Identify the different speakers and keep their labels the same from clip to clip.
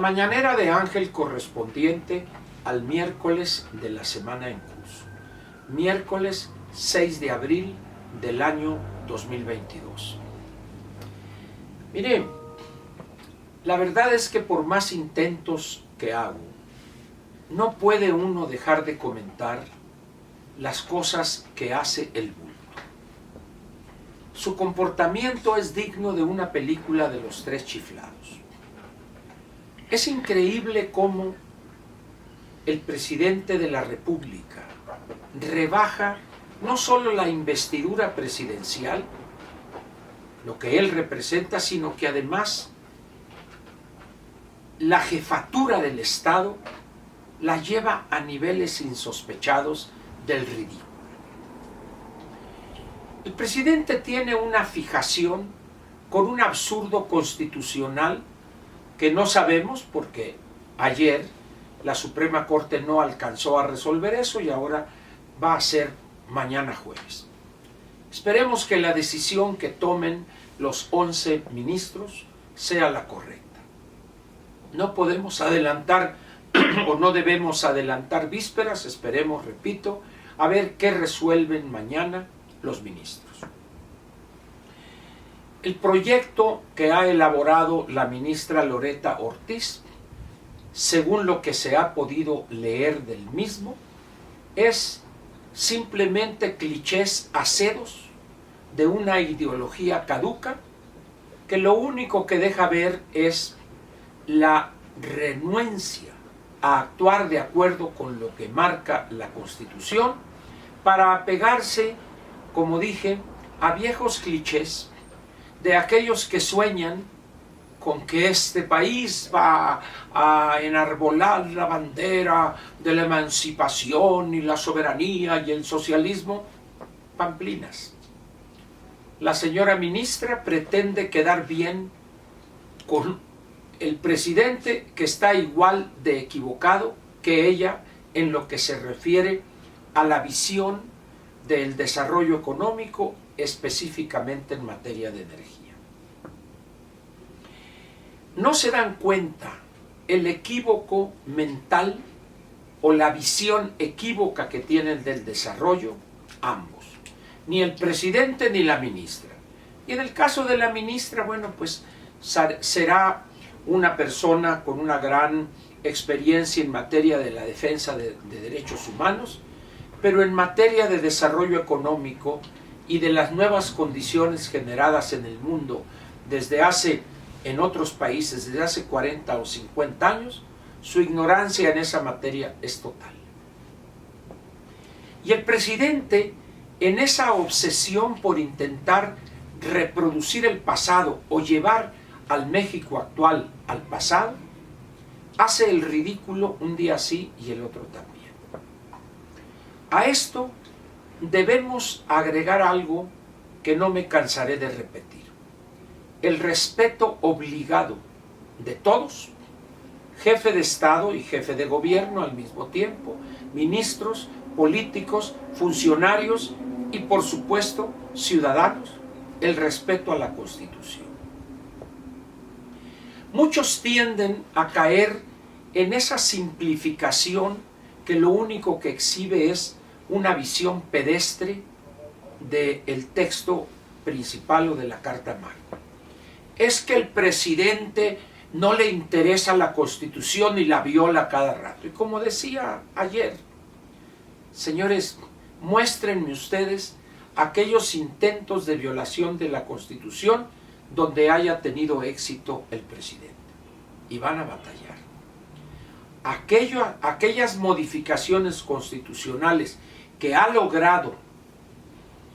Speaker 1: mañanera de Ángel correspondiente al miércoles de la semana en curso, miércoles 6 de abril del año 2022. Mire, la verdad es que por más intentos que hago, no puede uno dejar de comentar las cosas que hace el bulto. Su comportamiento es digno de una película de los tres chiflados. Es increíble cómo el presidente de la República rebaja no solo la investidura presidencial, lo que él representa, sino que además la jefatura del Estado la lleva a niveles insospechados del ridículo. El presidente tiene una fijación con un absurdo constitucional que no sabemos porque ayer la Suprema Corte no alcanzó a resolver eso y ahora va a ser mañana jueves. Esperemos que la decisión que tomen los 11 ministros sea la correcta. No podemos adelantar o no debemos adelantar vísperas, esperemos, repito, a ver qué resuelven mañana los ministros. El proyecto que ha elaborado la ministra Loretta Ortiz, según lo que se ha podido leer del mismo, es simplemente clichés acedos de una ideología caduca que lo único que deja ver es la renuencia a actuar de acuerdo con lo que marca la Constitución para apegarse, como dije, a viejos clichés de aquellos que sueñan con que este país va a enarbolar la bandera de la emancipación y la soberanía y el socialismo. Pamplinas. La señora ministra pretende quedar bien con el presidente, que está igual de equivocado que ella en lo que se refiere a la visión del desarrollo económico, específicamente en materia de energía. ¿No se dan cuenta el equívoco mental o la visión equívoca que tienen del desarrollo? Ambos, ni el presidente ni la ministra. Y en el caso de la ministra, bueno, pues será una persona con una gran experiencia en materia de la defensa de derechos humanos, pero en materia de desarrollo económico y de las nuevas condiciones generadas en el mundo en otros países desde hace 40 o 50 años, su ignorancia en esa materia es total. Y el presidente, en esa obsesión por intentar reproducir el pasado o llevar al México actual al pasado, hace el ridículo un día sí y el otro también. A esto debemos agregar algo que no me cansaré de repetir: el respeto obligado de todos, jefe de Estado y jefe de gobierno al mismo tiempo, ministros, políticos, funcionarios y por supuesto ciudadanos, el respeto a la Constitución. Muchos tienden a caer en esa simplificación que lo único que exhibe es una visión pedestre del texto principal o de la Carta Magna. Es que el presidente no le interesa la Constitución y la viola cada rato. Y como decía ayer, señores, muéstrenme ustedes aquellos intentos de violación de la Constitución donde haya tenido éxito el presidente. Y van a batallar. Aquellas modificaciones constitucionales que ha logrado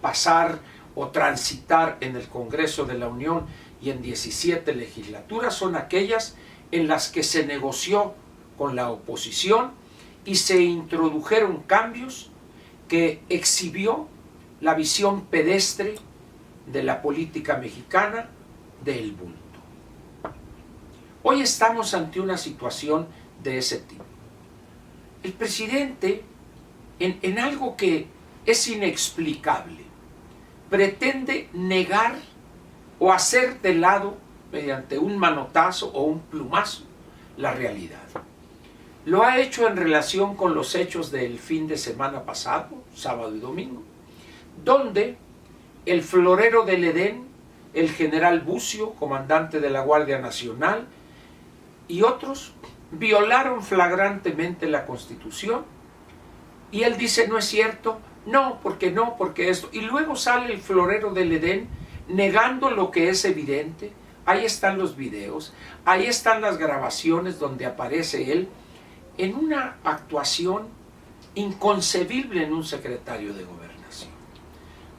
Speaker 1: pasar o transitar en el Congreso de la Unión y en 17 legislaturas son aquellas en las que se negoció con la oposición y se introdujeron cambios que exhibió la visión pedestre de la política mexicana del bulto. Hoy estamos ante una situación de ese tipo. El presidente, en algo que es inexplicable, pretende negar o hacer de lado, mediante un manotazo o un plumazo, la realidad. Lo ha hecho en relación con los hechos del fin de semana pasado, sábado y domingo, donde el florero del Edén, el general Bucio, comandante de la Guardia Nacional, y otros violaron flagrantemente la Constitución, y él dice, no es cierto, no, porque esto, y luego sale el florero del Edén negando lo que es evidente. Ahí están los videos, ahí están las grabaciones donde aparece él en una actuación inconcebible en un secretario de Gobernación.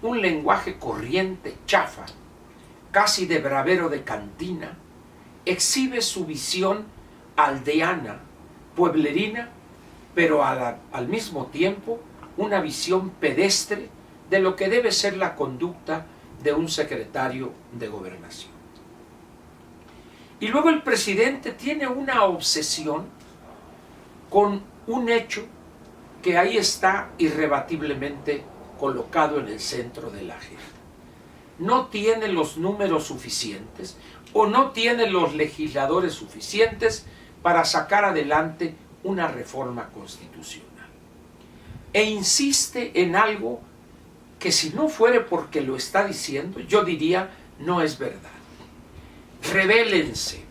Speaker 1: Un lenguaje corriente, chafa, casi de bravero de cantina, exhibe su visión aldeana, pueblerina, pero al mismo tiempo una visión pedestre de lo que debe ser la conducta de un secretario de Gobernación. Y luego el presidente tiene una obsesión con un hecho que ahí está irrebatiblemente colocado en el centro de la agenda. No tiene los números suficientes o no tiene los legisladores suficientes para sacar adelante una reforma constitucional. E insiste en algo que, si no fuere porque lo está diciendo, yo diría no es verdad. Rebélense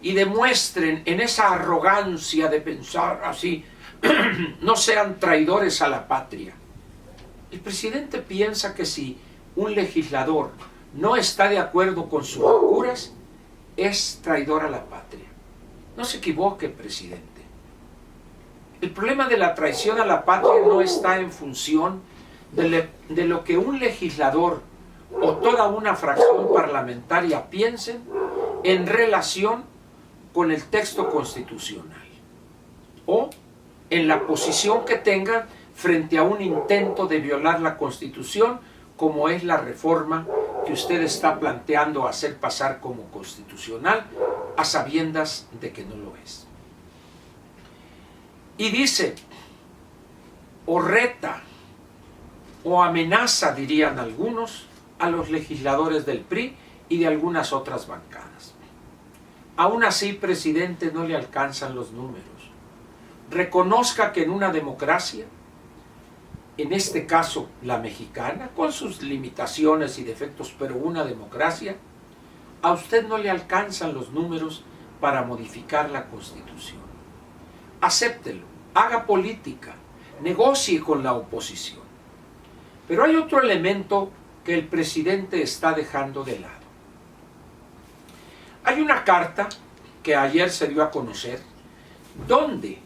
Speaker 1: y demuestren en esa arrogancia de pensar así, no sean traidores a la patria. El presidente piensa que si un legislador no está de acuerdo con sus locuras, es traidor a la patria. No se equivoque, presidente. El problema de la traición a la patria no está en función de lo que un legislador o toda una fracción parlamentaria piensen en relación con el texto constitucional o en la posición que tengan frente a un intento de violar la Constitución, como es la reforma que usted está planteando hacer pasar como constitucional a sabiendas de que no lo es. Y dice, o reta o amenaza, dirían algunos, a los legisladores del PRI y de algunas otras bancadas. Aún así, presidente, no le alcanzan los números. Reconozca que en una democracia, en este caso la mexicana, con sus limitaciones y defectos, pero una democracia, a usted no le alcanzan los números para modificar la Constitución. Acéptelo, haga política, negocie con la oposición. Pero hay otro elemento que el presidente está dejando de lado. Hay una carta que ayer se dio a conocer, donde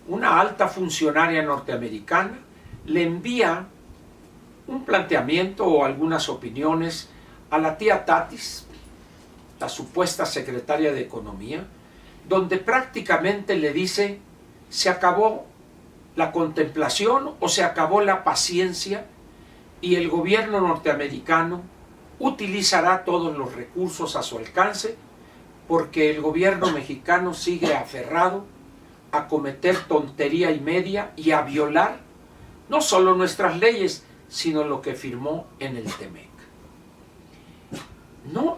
Speaker 1: una alta funcionaria norteamericana le envía un planteamiento o algunas opiniones a la tía Tatis, la supuesta secretaria de Economía, donde prácticamente le dice, se acabó la contemplación o se acabó la paciencia y el gobierno norteamericano utilizará todos los recursos a su alcance porque el gobierno mexicano sigue aferrado a cometer tontería y media y a violar no solo nuestras leyes, sino lo que firmó en el TEMEC.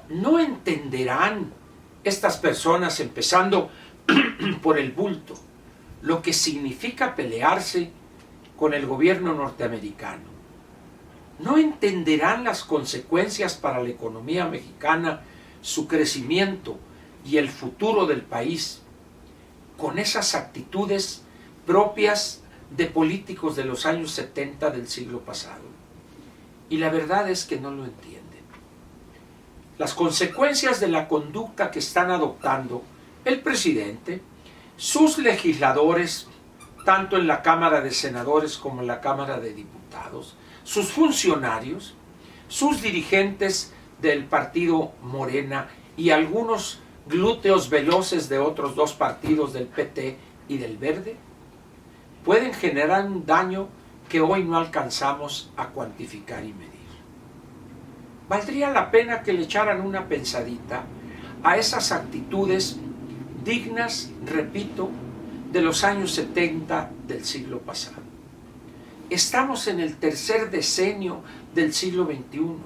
Speaker 1: No entenderán estas personas, empezando por el bulto, lo que significa pelearse con el gobierno norteamericano. No entenderán las consecuencias para la economía mexicana, su crecimiento y el futuro del país, con esas actitudes propias de políticos de los años 70 del siglo pasado. Y la verdad es que no lo entienden. Las consecuencias de la conducta que están adoptando el presidente, sus legisladores, tanto en la Cámara de Senadores como en la Cámara de Diputados, sus funcionarios, sus dirigentes del partido Morena y algunos glúteos veloces de otros dos partidos, del PT y del Verde, pueden generar un daño que hoy no alcanzamos a cuantificar y medir. Valdría la pena que le echaran una pensadita a esas actitudes dignas, repito, de los años 70 del siglo pasado. Estamos en el tercer decenio del siglo XXI.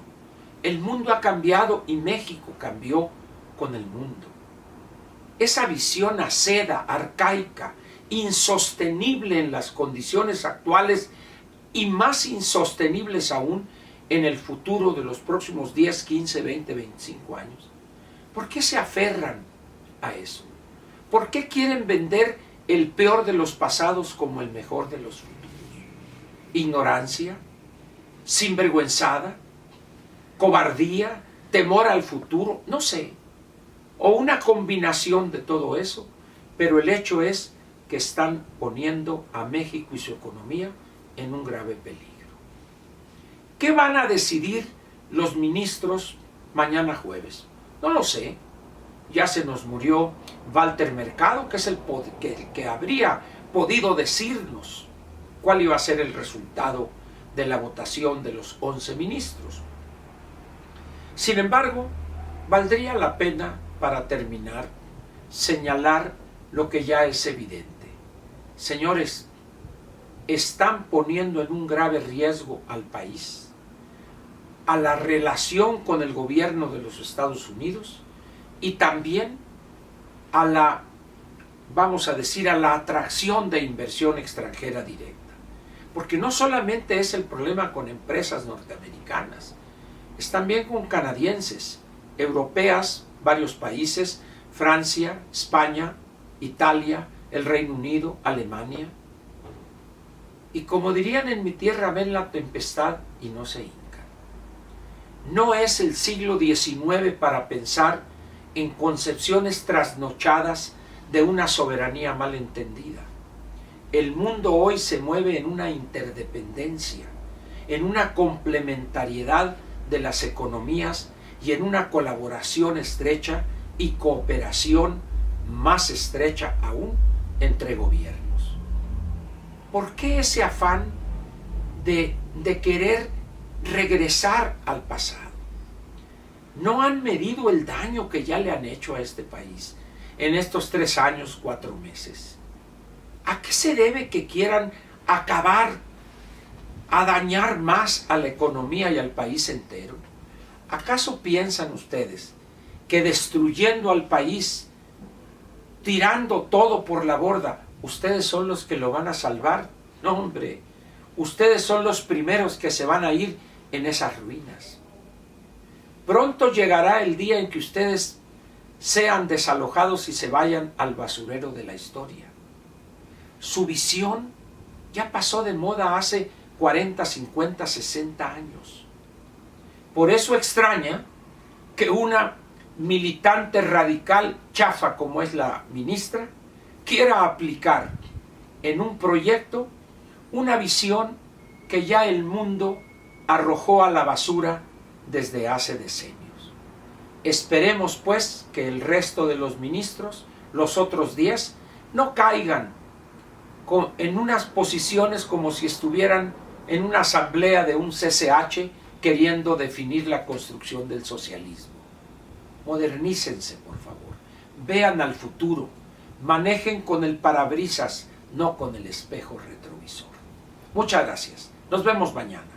Speaker 1: El mundo ha cambiado y México cambió con el mundo. esa visión aceda, arcaica, insostenible en las condiciones actuales y más insostenibles aún en el futuro de los próximos 10, 15, 20, 25 años. ¿Por qué se aferran a eso? ¿Por qué quieren vender el peor de los pasados como el mejor de los futuros? ¿Ignorancia? ¿Sinvergüenzada? ¿Cobardía? ¿Temor al futuro? No sé. O una combinación de todo eso, pero el hecho es que están poniendo a México y su economía en un grave peligro. ¿Qué van a decidir los ministros mañana jueves? No lo sé. Ya se nos murió Walter Mercado, que es el que habría podido decirnos cuál iba a ser el resultado de la votación de los 11 ministros. Sin embargo, valdría la pena, para terminar, señalar lo que ya es evidente. Señores, están poniendo en un grave riesgo al país, a la relación con el gobierno de los Estados Unidos y también a la, vamos a decir, a la atracción de inversión extranjera directa. Porque no solamente es el problema con empresas norteamericanas, es también con canadienses, europeas, varios países, Francia, España, Italia, el Reino Unido, Alemania. Y como dirían en mi tierra, ven la tempestad y no se hincan. No es el siglo XIX para pensar en concepciones trasnochadas de una soberanía mal entendida. El mundo hoy se mueve en una interdependencia, en una complementariedad de las economías y en una colaboración estrecha y cooperación más estrecha aún entre gobiernos. ¿Por qué ese afán de querer regresar al pasado? ¿No han medido el daño que ya le han hecho a este país en estos 3 años, 4 meses? ¿A qué se debe que quieran acabar, a dañar más a la economía y al país entero? ¿Acaso piensan ustedes que destruyendo al país, tirando todo por la borda, ustedes son los que lo van a salvar? No, hombre, ustedes son los primeros que se van a ir en esas ruinas. Pronto llegará el día en que ustedes sean desalojados y se vayan al basurero de la historia. Su visión ya pasó de moda hace 40, 50, 60 años. Por eso extraña que una militante radical chafa como es la ministra quiera aplicar en un proyecto una visión que ya el mundo arrojó a la basura desde hace decenios. Esperemos pues que el resto de los ministros, los otros 10, no caigan en unas posiciones como si estuvieran en una asamblea de un CCH queriendo definir la construcción del socialismo. Modernícense, por favor. Vean al futuro. Manejen con el parabrisas, no con el espejo retrovisor. Muchas gracias. Nos vemos mañana.